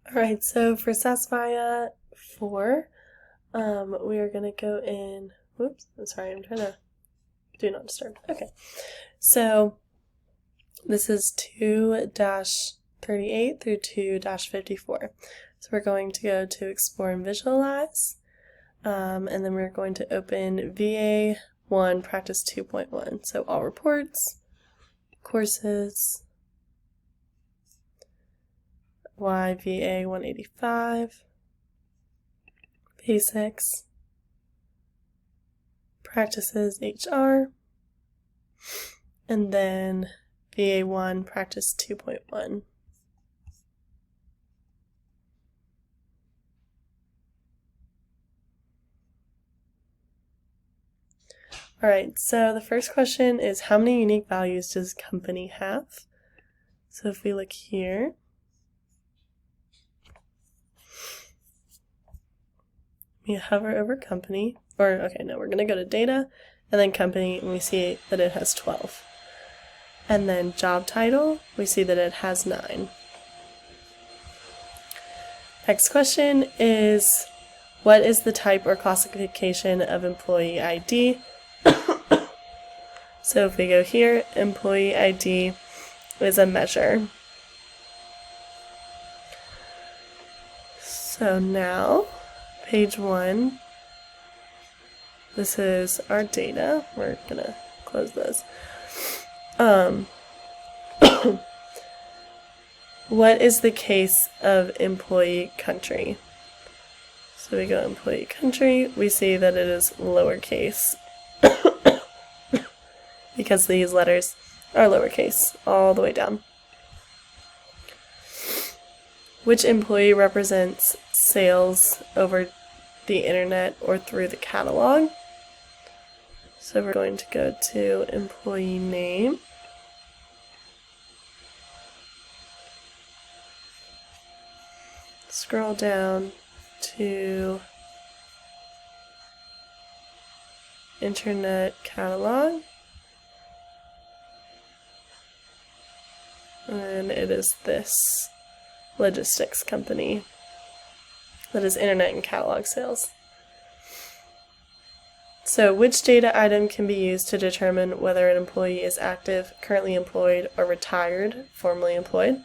Alright, so for Vaya 4, we are going to go in, whoops, I'm sorry, I'm trying to do not disturb. Okay, so this is 2-38 through 2-54. So we're going to go to Explore and Visualize, and then we're going to open VA 1 Practice 2.1. So all reports, courses, YVA 185, basics, practices HR, and then VA1 practice 2.1. Alright, so the first question is how many unique values does company have? So if we look here, we hover over company, or okay, no, we're going to go to data, and then company, and we see that it has 12. And then job title, we see that it has 9. Next question is, what is the type or classification of employee ID? So if we go here, employee ID is a measure. So now, page 1, this is our data. We're gonna close this. What is the case of employee country? So we go employee country, we see that it is lowercase because these letters are lowercase all the way down. Which employee represents sales over the internet or through the catalog? So we're going to go to employee name. Scroll down to internet catalog. And it is this logistics company that is internet and catalog sales. So which data item can be used to determine whether an employee is active, currently employed, or retired, formerly employed?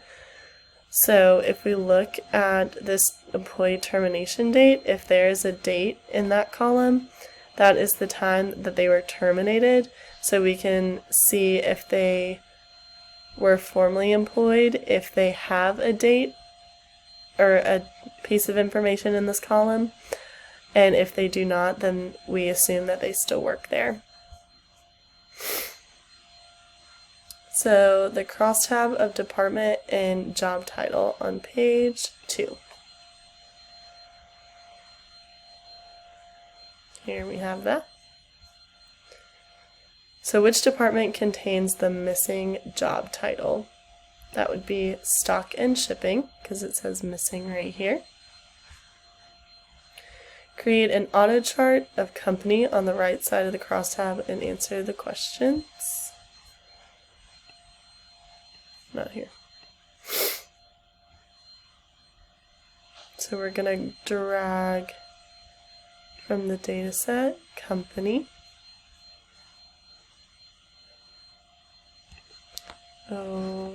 So if we look at this employee termination date, if there is a date in that column, that is the time that they were terminated. So we can see if they were formerly employed, if they have a date or a piece of information in this column. And if they do not, then we assume that they still work there. So the crosstab of department and job title on page 2. Here we have that. So which department contains the missing job title? That would be stock and shipping, because it says missing right here. Create an auto chart of company on the right side of the crosstab and answer the questions. Not here. So we're going to drag from the data set company over